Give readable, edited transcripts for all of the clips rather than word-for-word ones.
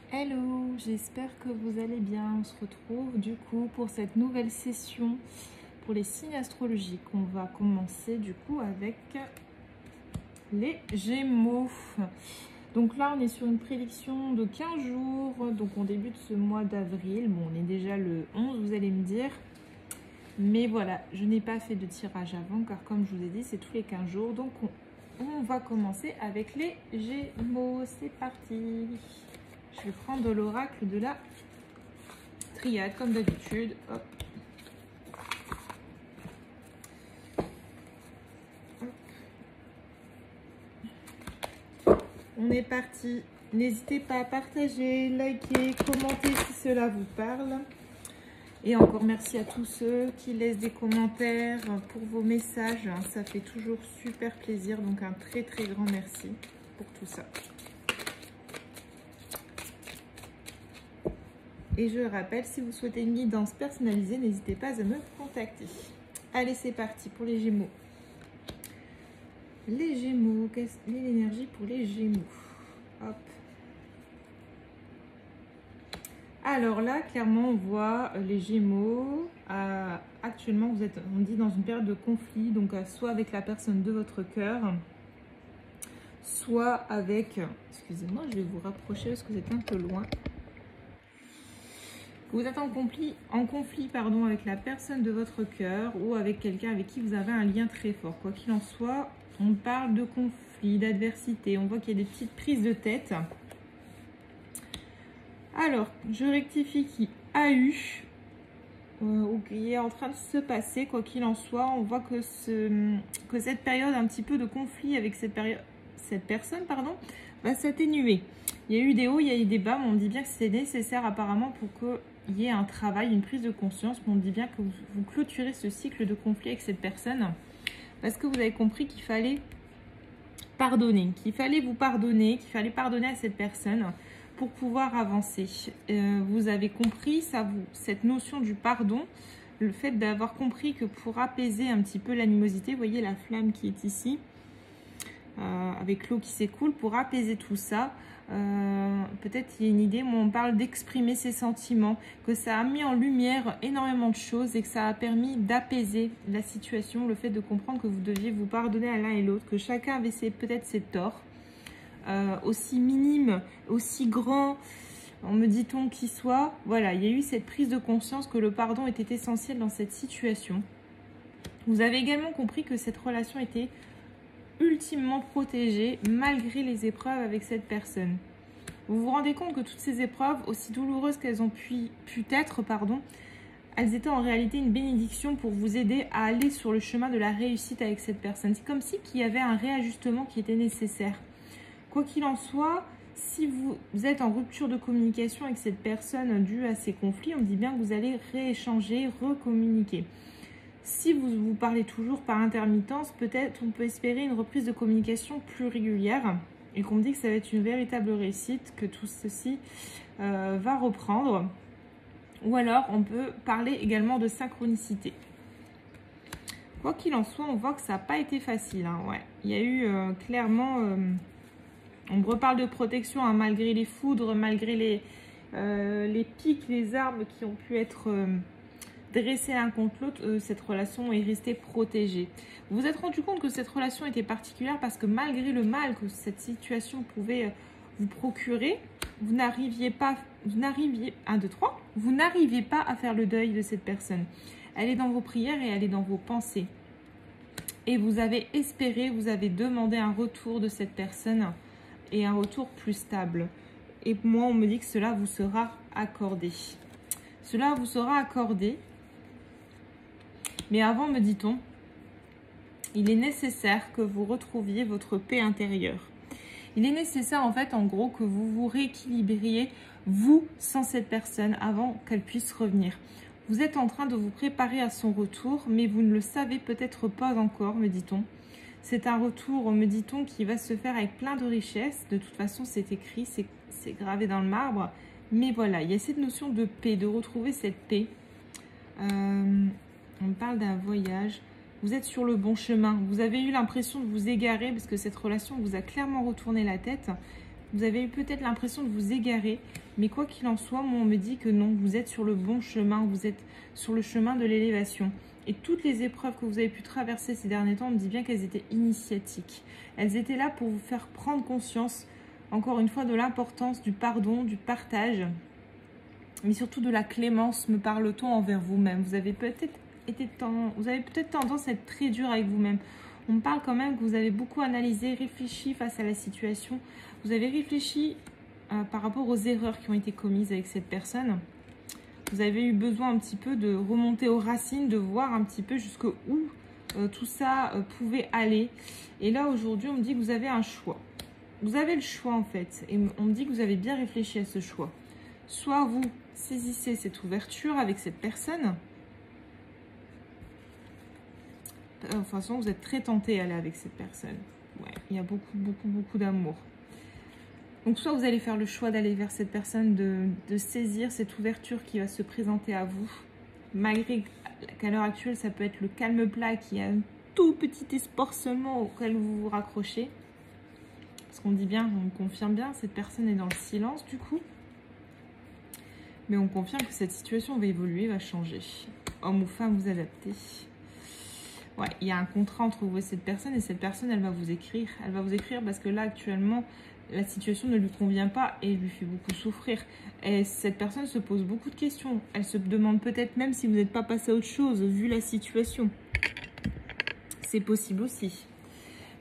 Hello, j'espère que vous allez bien. On se retrouve du coup pour cette nouvelle session pour les signes astrologiques. On va commencer du coup avec les Gémeaux. Donc là, on est sur une prédiction de 15 jours. Donc on débute ce mois d'avril. Bon, on est déjà le 11, vous allez me dire. Mais voilà, je n'ai pas fait de tirage avant car comme je vous ai dit, c'est tous les 15 jours. Donc on va commencer avec les Gémeaux. C'est parti. Je vais prendre l'oracle de la triade, comme d'habitude. Hop. Hop. On est parti. N'hésitez pas à partager, liker, commenter si cela vous parle. Et encore merci à tous ceux qui laissent des commentaires pour vos messages. Ça fait toujours super plaisir. Donc un très très grand merci pour tout ça. Et je rappelle, si vous souhaitez une guidance personnalisée, n'hésitez pas à me contacter. Allez, c'est parti pour les Gémeaux. Les Gémeaux, quelle est l'énergie pour les Gémeaux? Hop. Alors là, clairement, on voit les Gémeaux. Actuellement, vous êtes, on dit, dans une période de conflit, donc soit avec la personne de votre cœur, soit avec... Excusez-moi, je vais vous rapprocher parce que vous êtes un peu loin. Vous êtes en conflit avec la personne de votre cœur ou avec quelqu'un avec qui vous avez un lien très fort. Quoi qu'il en soit, on parle de conflit, d'adversité. On voit qu'il y a des petites prises de tête. Alors, je rectifie qui a eu ou qui est en train de se passer. Quoi qu'il en soit, on voit que cette période un petit peu de conflit avec cette personne va s'atténuer. Il y a eu des hauts, il y a eu des bas, mais on dit bien que c'est nécessaire apparemment pour qu'il y ait un travail, une prise de conscience. Mais on dit bien que vous clôturez ce cycle de conflit avec cette personne parce que vous avez compris qu'il fallait pardonner, qu'il fallait vous pardonner, qu'il fallait pardonner à cette personne pour pouvoir avancer. Vous avez compris cette notion du pardon, le fait d'avoir compris que pour apaiser un petit peu l'animosité, vous voyez la flamme qui est ici, avec l'eau qui s'écoule, pour apaiser tout ça, peut-être il y a une idée, moi on parle d'exprimer ses sentiments, que ça a mis en lumière énormément de choses et que ça a permis d'apaiser la situation, le fait de comprendre que vous deviez vous pardonner à l'un et l'autre, que chacun avait peut-être ses torts, aussi minimes, aussi grands, me dit-on qu'il soit. Voilà, il y a eu cette prise de conscience que le pardon était essentiel dans cette situation. Vous avez également compris que cette relation était ultimement protégée malgré les épreuves avec cette personne. Vous vous rendez compte que toutes ces épreuves, aussi douloureuses qu'elles ont pu être, elles étaient en réalité une bénédiction pour vous aider à aller sur le chemin de la réussite avec cette personne. C'est comme si qu'il y avait un réajustement qui était nécessaire. Quoi qu'il en soit, si vous êtes en rupture de communication avec cette personne due à ces conflits, on dit bien que vous allez rééchanger, recommuniquer. Si vous parlez toujours par intermittence, peut-être on peut espérer une reprise de communication plus régulière et qu'on me dit que ça va être une véritable réussite, que tout ceci va reprendre. Ou alors, on peut parler également de synchronicité. Quoi qu'il en soit, on voit que ça n'a pas été facile. Hein, ouais. Il y a eu clairement... on reparle de protection hein, malgré les foudres, malgré les pics, les armes qui ont pu être dressées l'un contre l'autre. Cette relation est restée protégée. Vous vous êtes rendu compte que cette relation était particulière parce que malgré le mal que cette situation pouvait vous procurer, vous n'arriviez pas à faire le deuil de cette personne. Elle est dans vos prières et elle est dans vos pensées. Et vous avez espéré, vous avez demandé un retour de cette personne et un retour plus stable. Et moi, on me dit que cela vous sera accordé. Cela vous sera accordé. Mais avant, me dit-on, il est nécessaire que vous retrouviez votre paix intérieure. Il est nécessaire, en fait, en gros, que vous vous rééquilibriez, vous, sans cette personne, avant qu'elle puisse revenir. Vous êtes en train de vous préparer à son retour, mais vous ne le savez peut-être pas encore, me dit-on. C'est un retour, me dit-on, qui va se faire avec plein de richesses. De toute façon, c'est écrit, c'est gravé dans le marbre. Mais voilà, il y a cette notion de paix, de retrouver cette paix. On parle d'un voyage. Vous êtes sur le bon chemin. Vous avez eu l'impression de vous égarer parce que cette relation vous a clairement retourné la tête. Vous avez eu peut-être l'impression de vous égarer. Mais quoi qu'il en soit, moi, on me dit que non, vous êtes sur le bon chemin. Vous êtes sur le chemin de l'élévation. Et toutes les épreuves que vous avez pu traverser ces derniers temps, on me dit bien qu'elles étaient initiatiques. Elles étaient là pour vous faire prendre conscience, encore une fois, de l'importance du pardon, du partage, mais surtout de la clémence, me parle-t-on, envers vous-même. Vous avez peut-être tendance à être très dur avec vous-même. On me parle quand même que vous avez beaucoup analysé, réfléchi face à la situation. Vous avez réfléchi par rapport aux erreurs qui ont été commises avec cette personne. Vous avez eu besoin un petit peu de remonter aux racines, de voir un petit peu jusqu'où tout ça pouvait aller. Et là, aujourd'hui, on me dit que vous avez un choix. Vous avez le choix, en fait. Et on me dit que vous avez bien réfléchi à ce choix. Soit vous saisissez cette ouverture avec cette personne. De toute façon, vous êtes très tenté à aller avec cette personne. Ouais, il y a beaucoup d'amour. Donc, soit vous allez faire le choix d'aller vers cette personne, de saisir cette ouverture qui va se présenter à vous. Malgré qu'à l'heure actuelle, ça peut être le calme plat, qui a un tout petit espoir seulement auquel vous vous raccrochez. Parce qu'on dit bien, on confirme bien, cette personne est dans le silence du coup. Mais on confirme que cette situation va évoluer, va changer. Homme ou femme, vous adaptez. Ouais, il y a un contrat entre vous et cette personne elle va vous écrire. Elle va vous écrire parce que là, actuellement, la situation ne lui convient pas et lui fait beaucoup souffrir. Et cette personne se pose beaucoup de questions. Elle se demande peut-être même si vous n'êtes pas passé à autre chose, vu la situation. C'est possible aussi.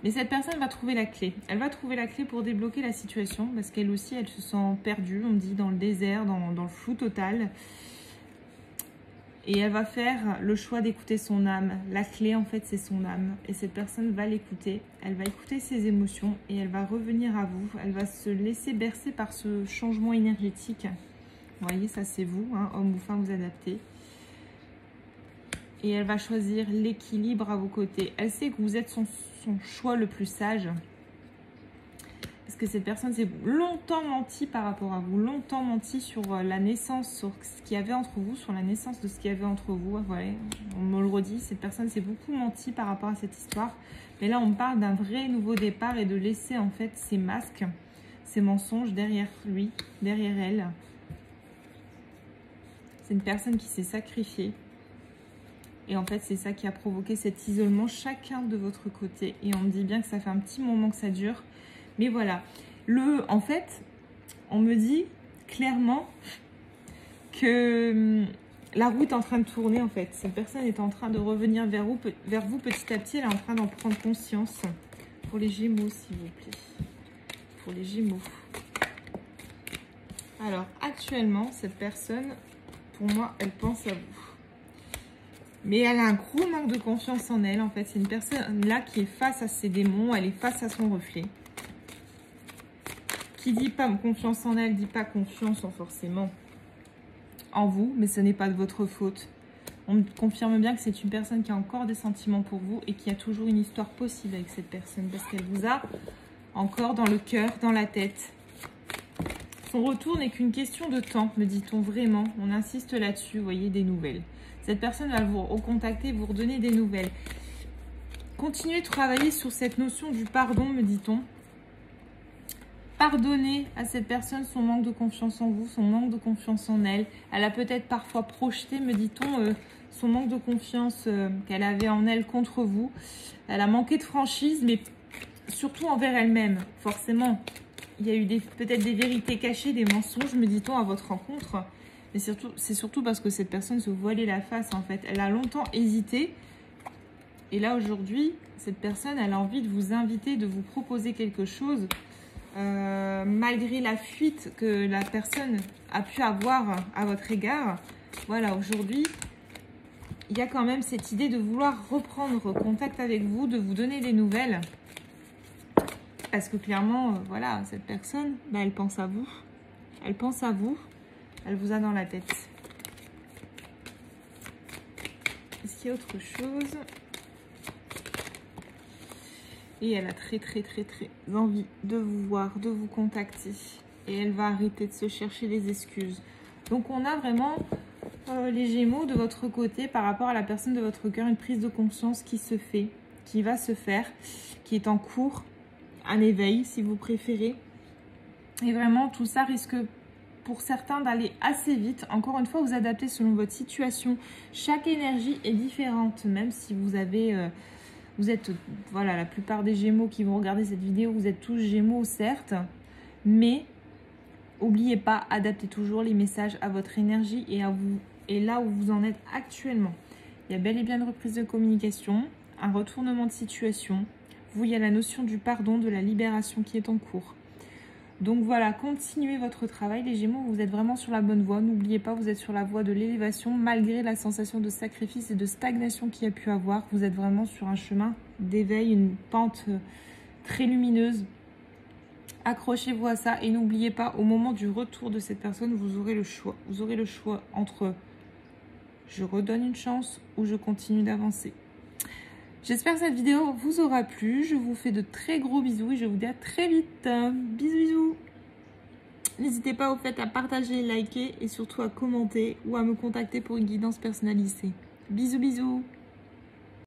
Mais cette personne va trouver la clé. Elle va trouver la clé pour débloquer la situation parce qu'elle aussi, elle se sent perdue, on dit, dans le désert, dans le flou total. Et elle va faire le choix d'écouter son âme. La clé, en fait, c'est son âme. Et cette personne va l'écouter. Elle va écouter ses émotions et elle va revenir à vous. Elle va se laisser bercer par ce changement énergétique. Vous voyez, ça c'est vous, hein, homme ou femme, vous adaptez. Et elle va choisir l'équilibre à vos côtés. Elle sait que vous êtes son choix le plus sage. Parce que cette personne s'est longtemps menti par rapport à vous, longtemps menti sur la naissance, sur ce qu'il y avait entre vous, sur la naissance de ce qu'il y avait entre vous. Voilà, on me le redit, cette personne s'est beaucoup menti par rapport à cette histoire. Mais là, on parle d'un vrai nouveau départ et de laisser en fait ces masques, ces mensonges derrière lui, derrière elle. C'est une personne qui s'est sacrifiée. Et en fait, c'est ça qui a provoqué cet isolement, chacun de votre côté. Et on me dit bien que ça fait un petit moment que ça dure. Mais voilà, en fait, on me dit clairement que la roue est en train de tourner, en fait. Cette personne est en train de revenir vers vous petit à petit. Elle est en train d'en prendre conscience. Pour les Gémeaux, s'il vous plaît. Pour les Gémeaux. Alors, actuellement, cette personne, pour moi, elle pense à vous. Mais elle a un gros manque de confiance en elle, en fait. C'est une personne là qui est face à ses démons. Elle est face à son reflet. Qui dit pas confiance en elle, dit pas confiance forcément en vous, mais ce n'est pas de votre faute. On me confirme bien que c'est une personne qui a encore des sentiments pour vous et qui a toujours une histoire possible avec cette personne parce qu'elle vous a encore dans le cœur, dans la tête. Son retour n'est qu'une question de temps, me dit-on vraiment. On insiste là-dessus, vous voyez, des nouvelles. Cette personne va vous recontacter, vous redonner des nouvelles. Continuez de travailler sur cette notion du pardon, me dit-on. Pardonnez à cette personne son manque de confiance en vous, son manque de confiance en elle. Elle a peut-être parfois projeté, me dit-on, son manque de confiance qu'elle avait en elle contre vous. Elle a manqué de franchise, mais surtout envers elle-même. Forcément, il y a eu peut-être des vérités cachées, des mensonges, me dit-on, à votre rencontre. Mais c'est surtout parce que cette personne se voilait la face, en fait. Elle a longtemps hésité. Et là, aujourd'hui, cette personne, elle a envie de vous inviter, de vous proposer quelque chose. Malgré la fuite que la personne a pu avoir à votre égard, voilà, aujourd'hui, il y a quand même cette idée de vouloir reprendre contact avec vous, de vous donner des nouvelles. Parce que clairement, voilà, cette personne, bah, elle pense à vous. Elle pense à vous. Elle vous a dans la tête. Est-ce qu'il y a autre chose ? Et elle a très envie de vous voir, de vous contacter. Et elle va arrêter de se chercher des excuses. Donc on a vraiment les Gémeaux de votre côté par rapport à la personne de votre cœur. Une prise de conscience qui se fait, qui va se faire, qui est en cours. Un éveil si vous préférez. Et vraiment, tout ça risque pour certains d'aller assez vite. Encore une fois, vous adaptez selon votre situation. Chaque énergie est différente, même si vous avez... vous êtes, voilà, la plupart des Gémeaux qui vont regarder cette vidéo, vous êtes tous Gémeaux, certes. Mais, n'oubliez pas, adaptez toujours les messages à votre énergie et à vous, et là où vous en êtes actuellement. Il y a bel et bien une reprise de communication, un retournement de situation. Vous, il y a la notion du pardon, de la libération qui est en cours. Donc voilà, continuez votre travail les Gémeaux, vous êtes vraiment sur la bonne voie. N'oubliez pas, vous êtes sur la voie de l'élévation malgré la sensation de sacrifice et de stagnation qu'il y a pu avoir. Vous êtes vraiment sur un chemin d'éveil, une pente très lumineuse. Accrochez-vous à ça et n'oubliez pas, au moment du retour de cette personne, vous aurez le choix. Vous aurez le choix entre je redonne une chance ou je continue d'avancer. J'espère que cette vidéo vous aura plu. Je vous fais de très gros bisous et je vous dis à très vite. Bisous, bisous. N'hésitez pas au fait à partager, liker et surtout à commenter ou à me contacter pour une guidance personnalisée. Bisous, bisous.